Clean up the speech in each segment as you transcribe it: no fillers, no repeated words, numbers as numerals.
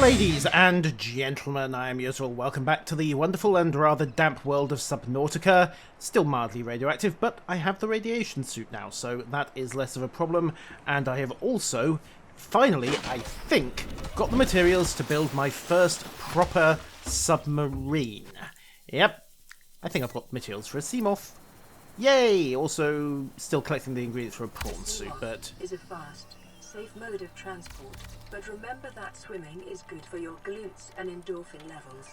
Ladies and gentlemen, I am Yusril. Welcome back to the wonderful and rather damp world of Subnautica. Still mildly radioactive, but I have the radiation suit now, so that is less of a problem. And I have also, finally, I think, got the materials to build my first proper submarine. Yep, I think I've got the materials for a sea moth. Yay! Also, still collecting the ingredients for a prawn suit, but... is a fast, safe mode of transport, but remember that swimming is good for your glutes and endorphin levels.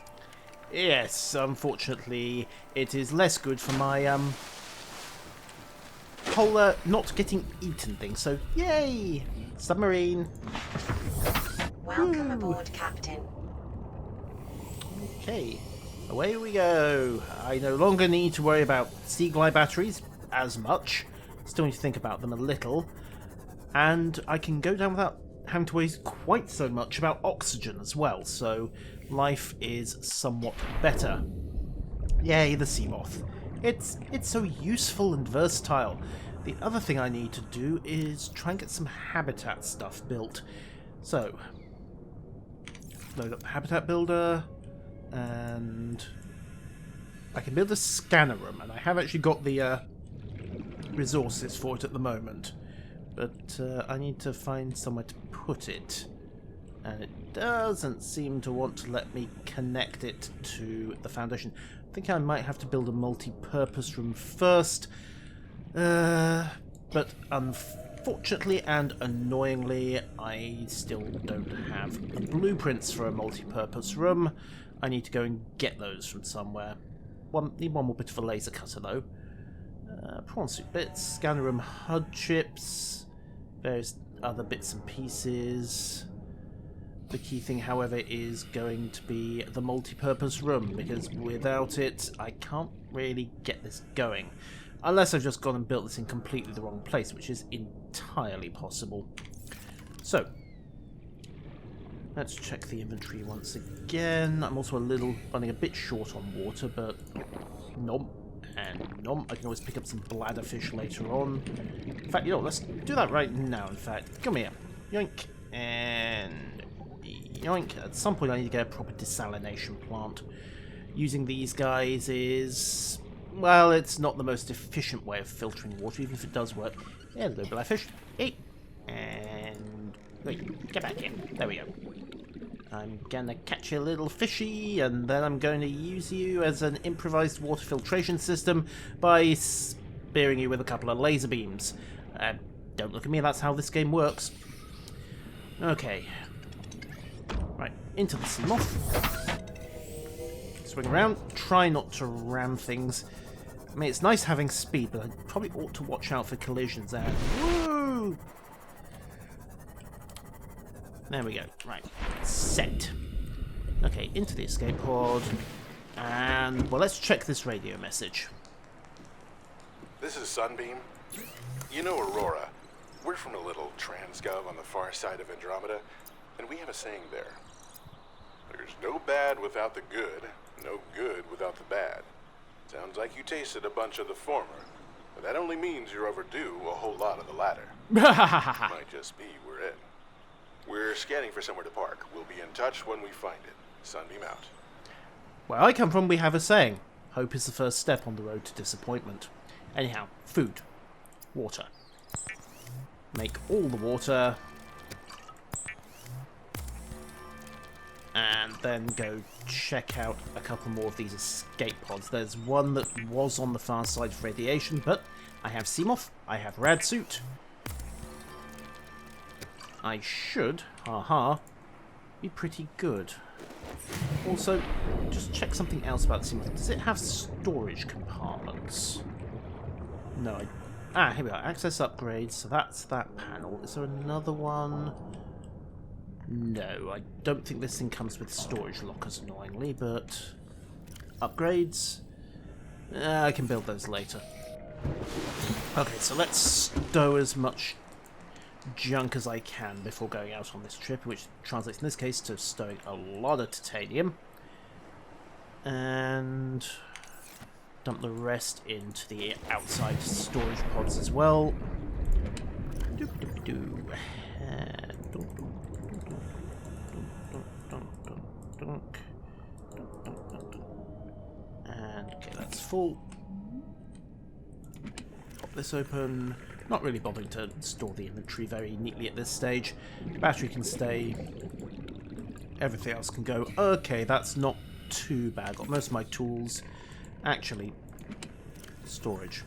Yes, unfortunately, it is less good for my, whole, not getting eaten thing, so yay! Submarine! Welcome aboard, Captain. Okay, away we go. I no longer need to worry about sea glide batteries as much. Still need to think about them a little. And I can go down without having to worry quite so much about oxygen as well, so life is somewhat better. Yay, the sea moth. It's so useful and versatile. The other thing I need to do is try and get some habitat stuff built. So, load up the habitat builder, and I can build a scanner room, and I have actually got the resources for it at the moment. But I need to find somewhere to put it. And it doesn't seem to want to let me connect it to the foundation. I think I might have to build a multi-purpose room first. But unfortunately and annoyingly, I still don't have the blueprints for a multi-purpose room. I need to go and get those from somewhere. Need one more bit of a laser cutter though. Prawn suit bits, scanner room HUD chips, various other bits and pieces. The key thing, however, is going to be the multi-purpose room, because without it, I can't really get this going. Unless I've just gone and built this in completely the wrong place, which is entirely possible. So, let's check the inventory once again. I'm also running a bit short on water, but nom. And nom, I can always pick up some bladderfish later on. In fact, let's do that right now, in fact. Come here. Yoink. And yoink. At some point I need to get a proper desalination plant. Using these guys is... well, it's not the most efficient way of filtering water, even if it does work. Hello, bladderfish. Hey. And... wait, get back in. There we go. I'm gonna catch a little fishy, and then I'm going to use you as an improvised water filtration system by spearing you with a couple of laser beams. Don't look at me, that's how this game works. Okay. Right, into the sea moth. Swing around, try not to ram things. I mean, it's nice having speed, but I probably ought to watch out for collisions there. Woo! There we go. Right. Set. Okay, into the escape pod. And, well, let's check this radio message. This is Sunbeam. You know Aurora. We're from a little transgov on the far side of Andromeda, and we have a saying there. There's no bad without the good, no good without the bad. Sounds like you tasted a bunch of the former, but that only means you're overdue a whole lot of the latter. Might just be we're in. We're scanning for somewhere to park. We'll be in touch when we find it. Sunbeam out. Where I come from, we have a saying. Hope is the first step on the road to disappointment. Anyhow, food. Water. Make all the water. And then go check out a couple more of these escape pods. There's one that was on the far side of radiation, but I have Seamoth, I have Rad Suit. I should, be pretty good. Also, just check something else about the Seamoth. Does it have storage compartments? No, here we are. Access upgrades, so that's that panel. Is there another one? No, I don't think this thing comes with storage lockers, annoyingly, but... upgrades? I can build those later. Okay, so let's stow as much junk as I can before going out on this trip, which translates in this case to stowing a lot of titanium. And dump the rest into the outside storage pods as well. full. Pop this open. Not really bothering to store the inventory very neatly at this stage. Battery can stay. Everything else can go. Okay, that's not too bad. Got most of my tools. Actually, storage.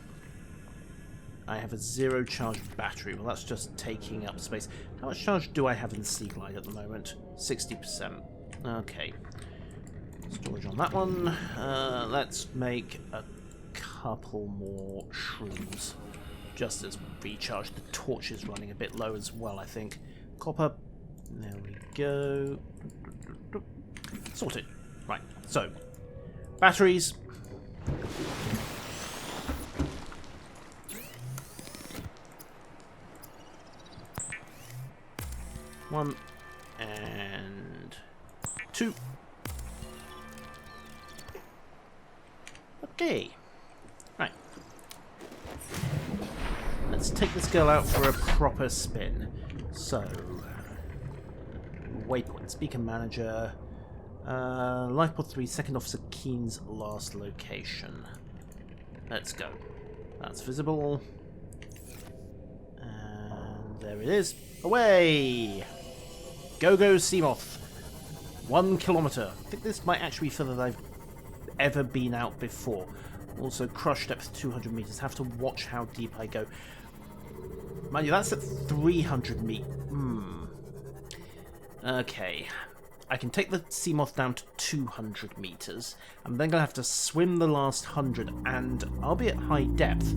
I have a 0 charge battery. Well, that's just taking up space. How much charge do I have in the Sea Glide at the moment? 60%. Okay. Storage on that one. Let's make a couple more shrooms. Just as we recharge. The torch is running a bit low as well, I think. Copper. There we go. Sorted. Right. So, batteries. One and 2. Okay. Right. Let's take this girl out for a proper spin. So, waypoints, beacon manager, lifepod 3, second officer Keen's last location. Let's go. That's visible. And there it is. Away! Go go Seamoth. 1 kilometer. I think this might actually be further than I've ever been out before. Also, crush depth 200 meters. Have to watch how deep I go. Mind you, that's at 300 meters. Okay. I can take the Seamoth down to 200 meters. I'm then going to have to swim the last 100, and I'll be at high depth.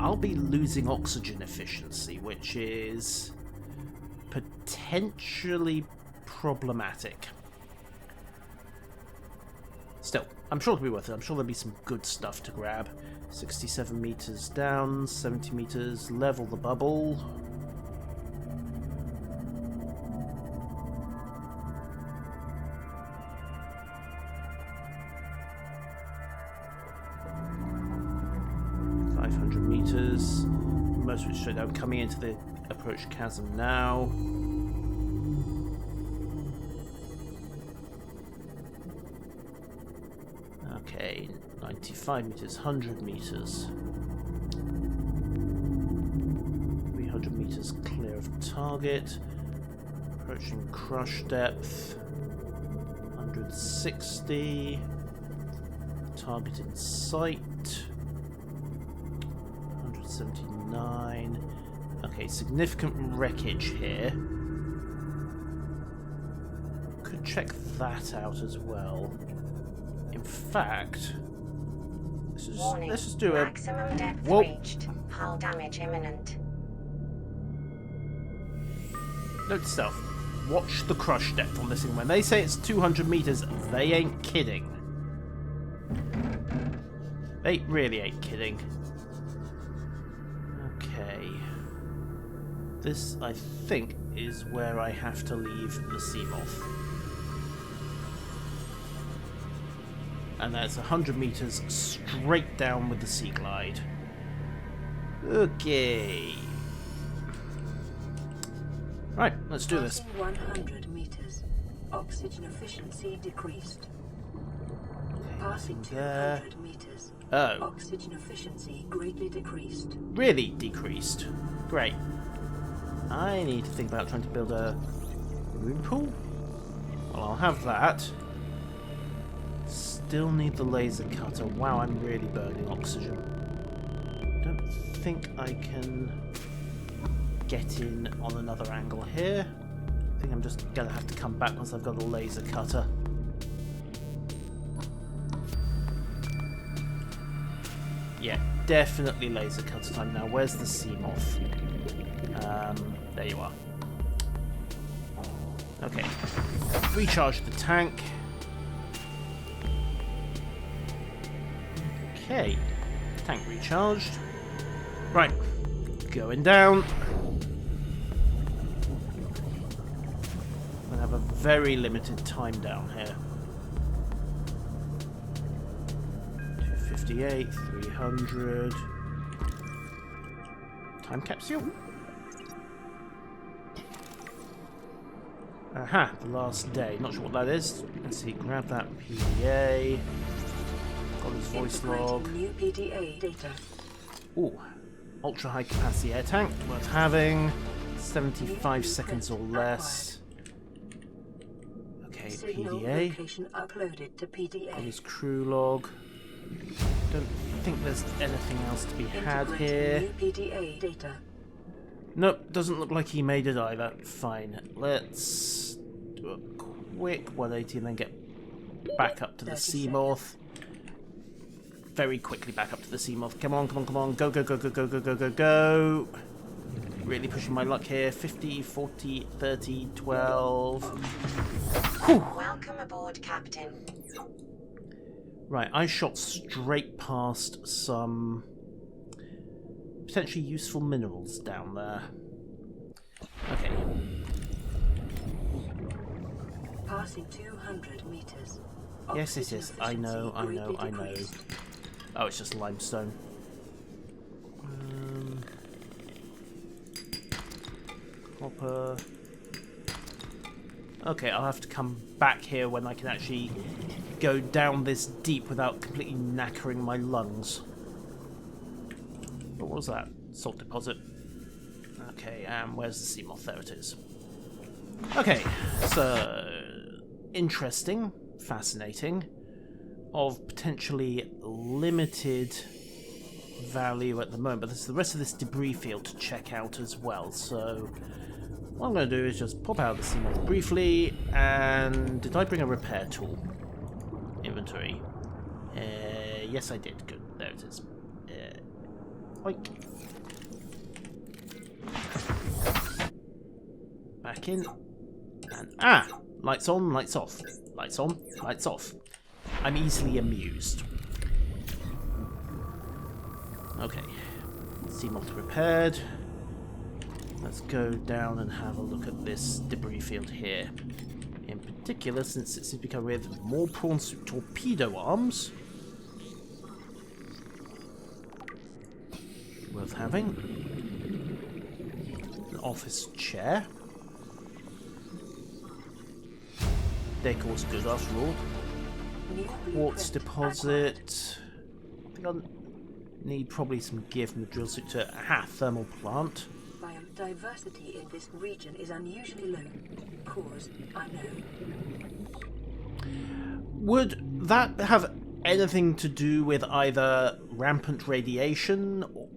I'll be losing oxygen efficiency, which is potentially problematic. Still, I'm sure it'll be worth it. I'm sure there'll be some good stuff to grab. 67 meters down, 70 meters, level the bubble. Most of it straight down, coming into the approach chasm now. Okay, 95 meters, 100 meters. 300 meters clear of target. Approaching crush depth. 160. Target in sight. 79. Okay, significant wreckage here. Could check that out as well. In fact, let's just do a maximum depth whoa. reached. Hull damage imminent. Note to self: watch the crush depth on this thing. When they say it's 200 meters, they ain't kidding. They really ain't kidding. Okay. This, I think, is where I have to leave the Seamoth. And that's 100 meters straight down with the Sea Glide. Okay. Right, let's do this. Passing 100 meters. Oxygen efficiency decreased. Passing 200 meters. Oh. Oxygen efficiency greatly decreased. Really decreased. Great. I need to think about trying to build a moon pool. Well, I'll have that. Still need the laser cutter. Wow, I'm really burning oxygen. Don't think I can get in on another angle here. I think I'm just gonna have to come back once I've got a laser cutter. Yeah, definitely laser cutter time now. Where's the Seamoth? There you are. Okay. Recharge the tank. Okay. Tank recharged. Right. Going down. I'm going to have a very limited time down here. 258, 300. Time capsule. Aha, the last day. Not sure what that is. Let's see, grab that PDA. Follows voice log. New PDA data. Ooh, ultra high capacity air tank, worth having. 75 seconds or less. Okay, Signal PDA. location uploaded to PDA. Follows crew log. Don't think there's anything else to be had here. New PDA data. Nope, doesn't look like he made it either. Fine. Let's do a quick 180 and then get back up to the Seamoth. Very quickly back up to the Seamoth. Come on, come on, come on. Go, go, go, go, go, go, go, go, go. Really pushing my luck here. 50, 40, 30, 12. Whew. Welcome aboard, Captain. Right, I shot straight past some potentially useful minerals down there. Okay. Passing 200 meters. Yes, it is. I know, I know, I know. Oh, it's just limestone. Copper. Okay, I'll have to come back here when I can actually go down this deep without completely knackering my lungs. What was that? Salt deposit. Okay, and where's the Seamoth? There it is. Okay, so interesting, fascinating, of potentially limited value at the moment, but there's the rest of this debris field to check out as well, so what I'm going to do is just pop out of the Seamoth briefly, and did I bring a repair tool? Inventory. Yes I did, good, there it is. Oink. Back in, and lights on, lights off, lights on, lights off. I'm easily amused. Okay, Seamoth repaired. Let's go down and have a look at this debris field here. In particular, since it's become with more prawn suit torpedo arms. Worth having. An office chair. Decor's good after all. Quartz deposit. I think I'll need probably some gear from the drill suit to thermal plant. Biodiversity in this region is unusually low. Cause unknown. Would that have anything to do with either rampant radiation, or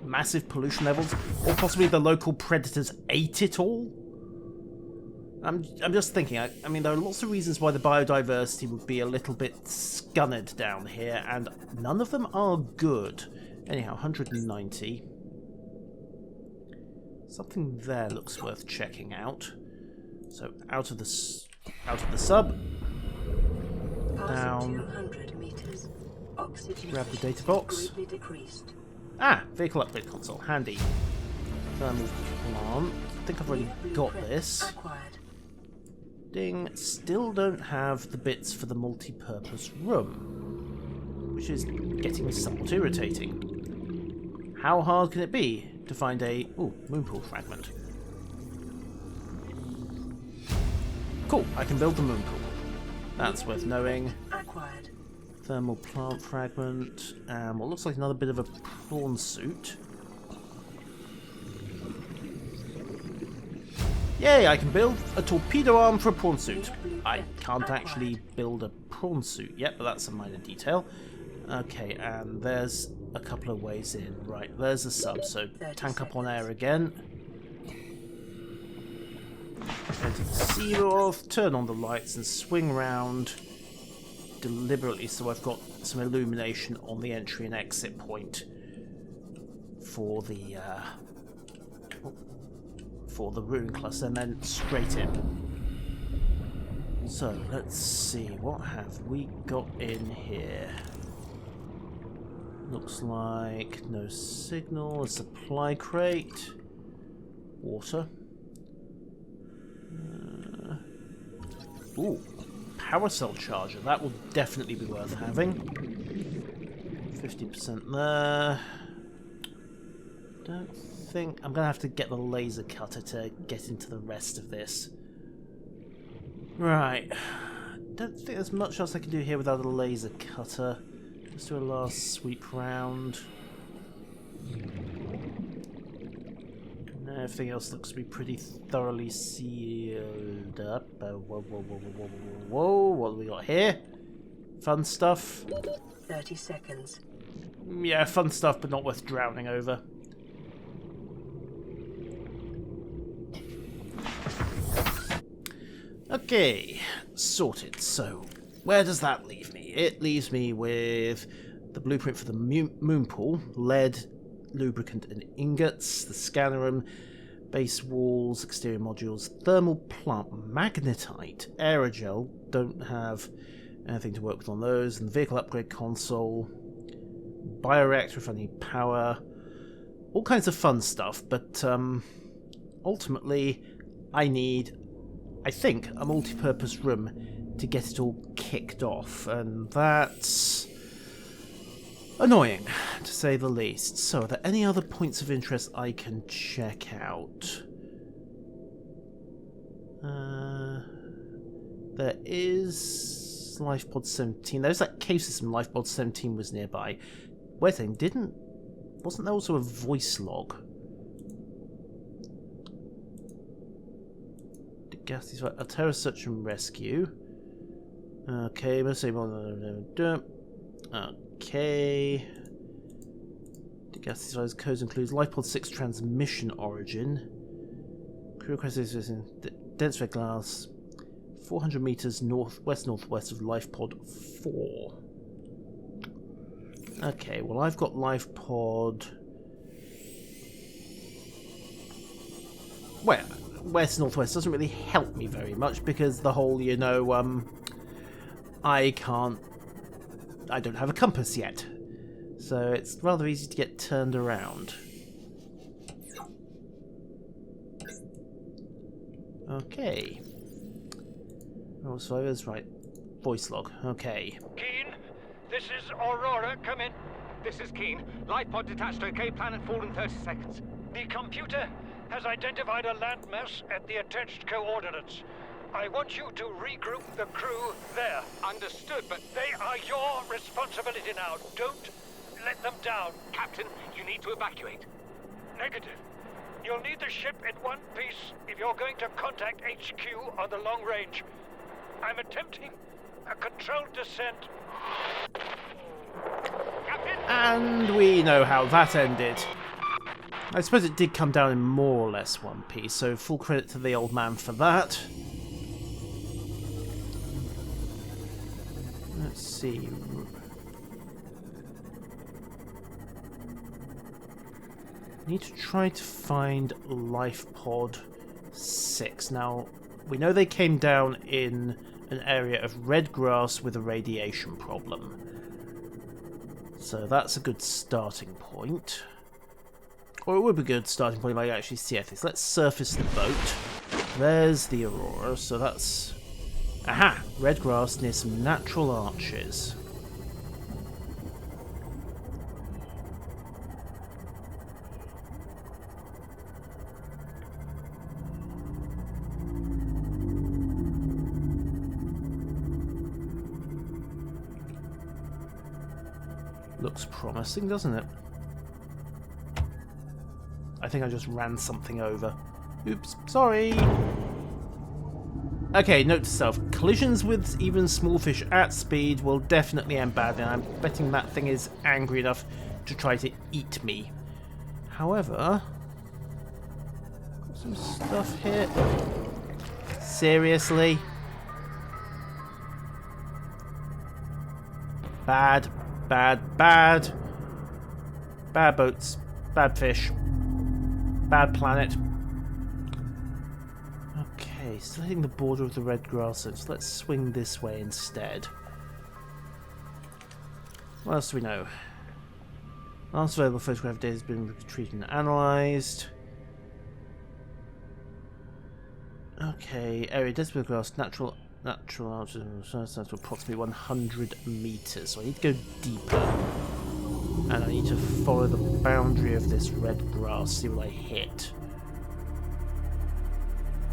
massive pollution levels, or possibly the local predators ate it all? I'm just thinking, I mean, there are lots of reasons why the biodiversity would be a little bit scunnered down here, and none of them are good. Anyhow, 190. Something there looks worth checking out. So, out of the sub. Down. 200 meters. Oxygen Grab the data box. greatly decreased. Vehicle upgrade console. Handy. Thermal plant. I think I've already got this. Acquired. Ding. Still don't have the bits for the multi-purpose room, which is getting somewhat irritating. How hard can it be to find a moonpool fragment? Cool, I can build the moonpool. That's worth knowing. Acquired. Thermal plant fragment, and what looks like another bit of a prawn suit. Yay, I can build a torpedo arm for a prawn suit. I can't actually build a prawn suit yet, but that's a minor detail. Okay, and there's a couple of ways in. Right, there's the sub, so tank up on air again. Enter the Seamoth, turn on the lights and swing round deliberately so I've got some illumination on the entry and exit point for the ruin cluster, and then straight in. So let's see, what have we got in here? Looks like no signal, a supply crate, water. Power cell charger, that will definitely be worth having. 50% there. Don't think I'm gonna have to get the laser cutter to get into the rest of this. Right. Don't think there's much else I can do here without a laser cutter. Let's do a last sweep round. Everything else looks to be pretty thoroughly sealed up. Whoa, whoa, whoa, whoa, whoa, whoa, what have we got here? Fun stuff. 30 seconds. Yeah, fun stuff, but not worth drowning over. Okay, sorted. So, where does that leave me? It leaves me with the blueprint for the moon pool, lead, lubricant and ingots, the scanner room, base walls, exterior modules, thermal plant, magnetite, aerogel, don't have anything to work with on those, and the vehicle upgrade console, bioreactor if I need power, all kinds of fun stuff, but ultimately I need, I think, a multi-purpose room to get it all kicked off, and that's annoying, to say the least. So, are there any other points of interest I can check out? There is Lifepod 17. There's that cave system. Lifepod 17 was nearby. Wait a second, wasn't there also a voice log? The gas is right. Altera search and rescue. Okay, let's see. Okay. The gas device codes includes Lifepod 6 transmission origin. Crew request is in dense red glass. 400 meters northwest of Lifepod 4. Okay, well I've got Lifepod. Well, west northwest doesn't really help me very much because the whole, you know, I don't have a compass yet, so it's rather easy to get turned around. Okay. Oh, survivors, right. Voice log. Okay. Keen, this is Aurora. Come in. This is Keen. Lifepod detached. Okay, planet fall in 30 seconds. The computer has identified a landmass at the attached coordinates. I want you to regroup the crew there. Understood, but they are your responsibility now. Don't let them down. Captain, you need to evacuate. Negative. You'll need the ship in one piece if you're going to contact HQ on the long range. I'm attempting a controlled descent. Captain? And we know how that ended. I suppose it did come down in more or less one piece, so full credit to the old man for that. Let's see. Need to try to find Lifepod 6. Now, we know they came down in an area of red grass with a radiation problem. So that's a good starting point. Or it would be a good starting point if I actually see anything. So let's surface the boat. There's the Aurora, so that's... Aha! Red grass near some natural arches. Looks promising, doesn't it? I think I just ran something over. Oops, sorry! Okay, note to self. Collisions with even small fish at speed will definitely end badly. I'm betting that thing is angry enough to try to eat me. However... got some stuff here. Seriously? Bad. Bad, bad. Bad boats. Bad fish. Bad planet. Okay, still hitting the border of the red grass, so let's swing this way instead. What else do we know? Last available photograph data has been retrieved and analysed. Okay, area desperate grass, natural approximately 100 meters, so I need to go deeper. And I need to follow the boundary of this red grass, see what I hit.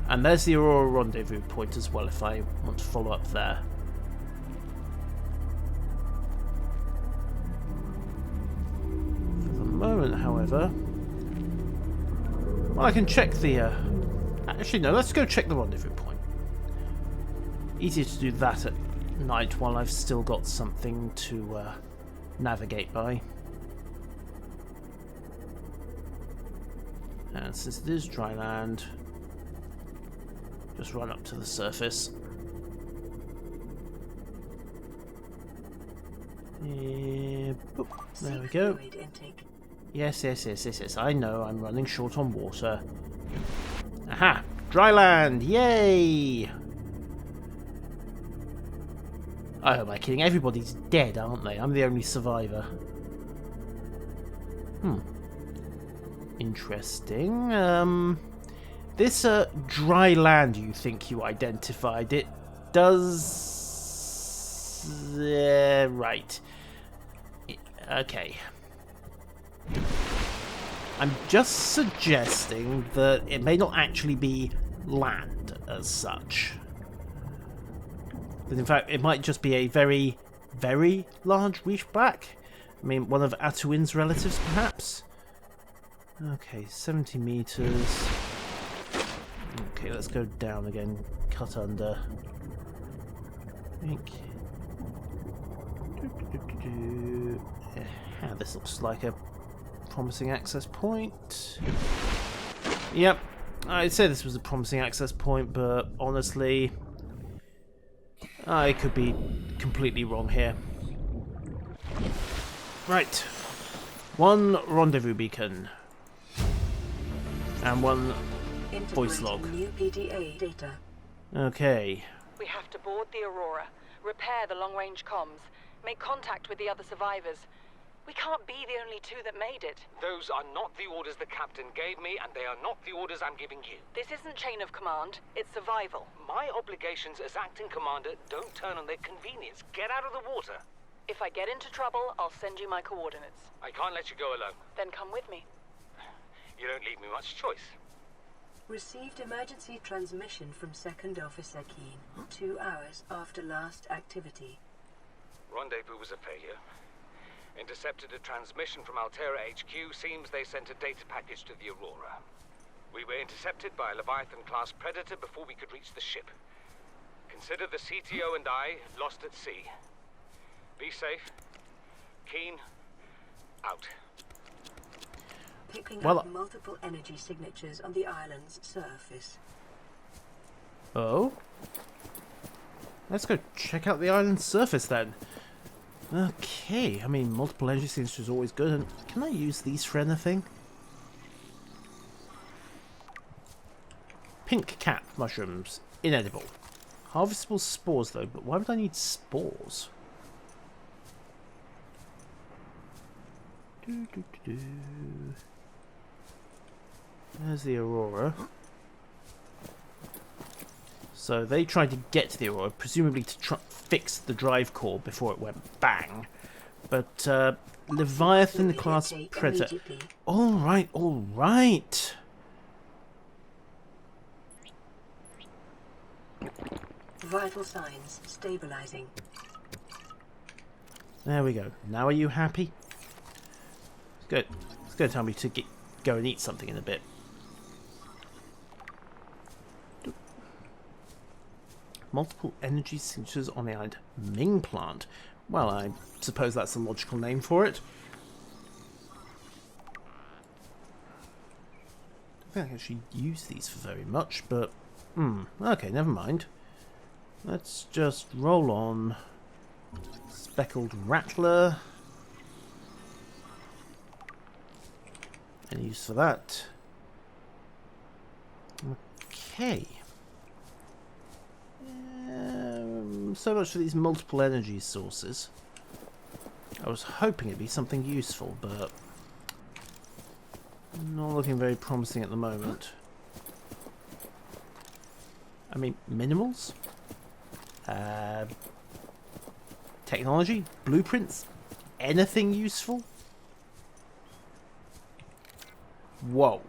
And there's the Aurora rendezvous point as well, if I want to follow up there. moment, however... Well, I can check the... Actually, no, let's go check the rendezvous point. Easier to do that at night while I've still got something to navigate by. And since it is dry land, just run up to the surface. Boop, there we go. Yes. I know, I'm running short on water. Aha! Dry land! Yay! Oh, am I kidding? Everybody's dead, aren't they? I'm the only survivor. Interesting. This dry land you think you identified, it does... right. Okay. I'm just suggesting that it may not actually be land as such. But in fact, it might just be a very, very large reef black. I mean, one of Atuin's relatives, perhaps? Okay, 70 meters. Okay, let's go down again. Cut under. Yeah, this looks like a promising access point. Yep, I'd say this was a promising access point, but honestly, I could be completely wrong here. Right, one rendezvous beacon and one voice log. New PDA data. Okay. We have to board the Aurora, repair the long-range comms, make contact with the other survivors. We can't be the only two that made it. Those are not the orders the captain gave me, and they are not the orders I'm giving you. This isn't chain of command, it's survival. My obligations as acting commander don't turn on their convenience. Get out of the water. If I get into trouble, I'll send you my coordinates. I can't let you go alone. Then come with me. You don't leave me much choice. Received emergency transmission from Second Officer Keen 2 hours after last activity. Rendezvous was a failure. Intercepted a transmission from Altera HQ. Seems they sent a data package to the Aurora. We were intercepted by a Leviathan-class predator before we could reach the ship. Consider the CTO and I lost at sea. Be safe. Keen, out. Picking Well, up multiple energy signatures on the island's surface. Oh? Let's go check out the island's surface then. Okay, I mean, multiple energy signatures is always good. And can I use these for anything? Pink cap mushrooms. Inedible. Harvestable spores though, but why would I need spores? There's the Aurora. So they tried to get to the Aurora, presumably to fix the drive core before it went bang. But Leviathan-class predator. All right, all right. Vital signs stabilizing. There we go. Now are you happy? Good. It's going to tell me to go and eat something in a bit. Multiple energy signatures on the island. Ming plant. Well, I suppose that's a logical name for it. I don't think I can actually use these for very much, but... okay, never mind. Let's just roll on. Speckled rattler. Any use for that? Okay. So much for these multiple energy sources. I was hoping it'd be something useful, but not looking very promising at the moment. I mean, minerals? Technology? Blueprints? Anything useful? Whoa.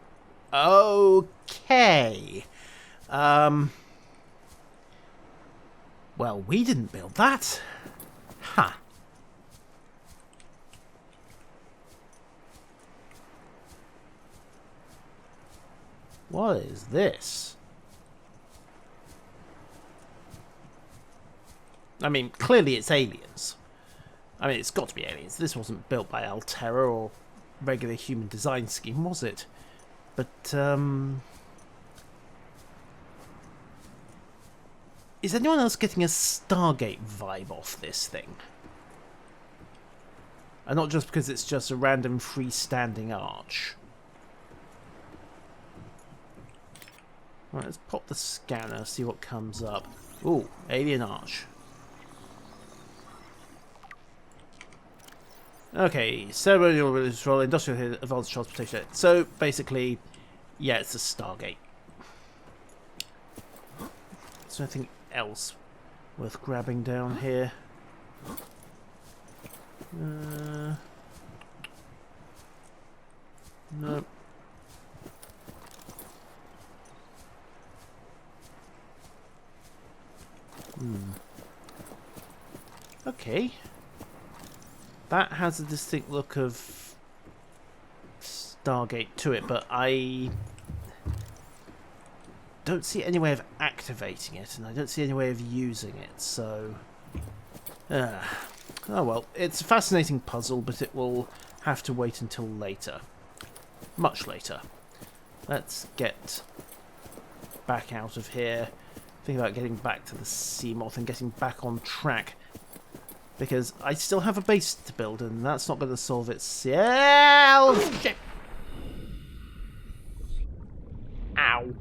Okay. Well, we didn't build that. Ha. What is this? I mean, clearly it's aliens. I mean, it's got to be aliens. This wasn't built by Altera or regular human design scheme, was it? But, is anyone else getting a Stargate vibe off this thing? And not just because it's just a random freestanding arch. Right, let's pop the scanner, see what comes up. Ooh, alien arch. Okay, ceremonial religious role, industrial advanced transportation. So basically, yeah, it's a Stargate. Is there anything else worth grabbing down here? Nope. Okay. That has a distinct look of Stargate to it, but I don't see any way of activating it, and I don't see any way of using it, so... oh well, it's a fascinating puzzle, but it will have to wait until later. Much later. Let's get back out of here. Think about getting back to the Seamoth and getting back on track. Because I still have a base to build, and that's not going to solve itself. Shit. Ow.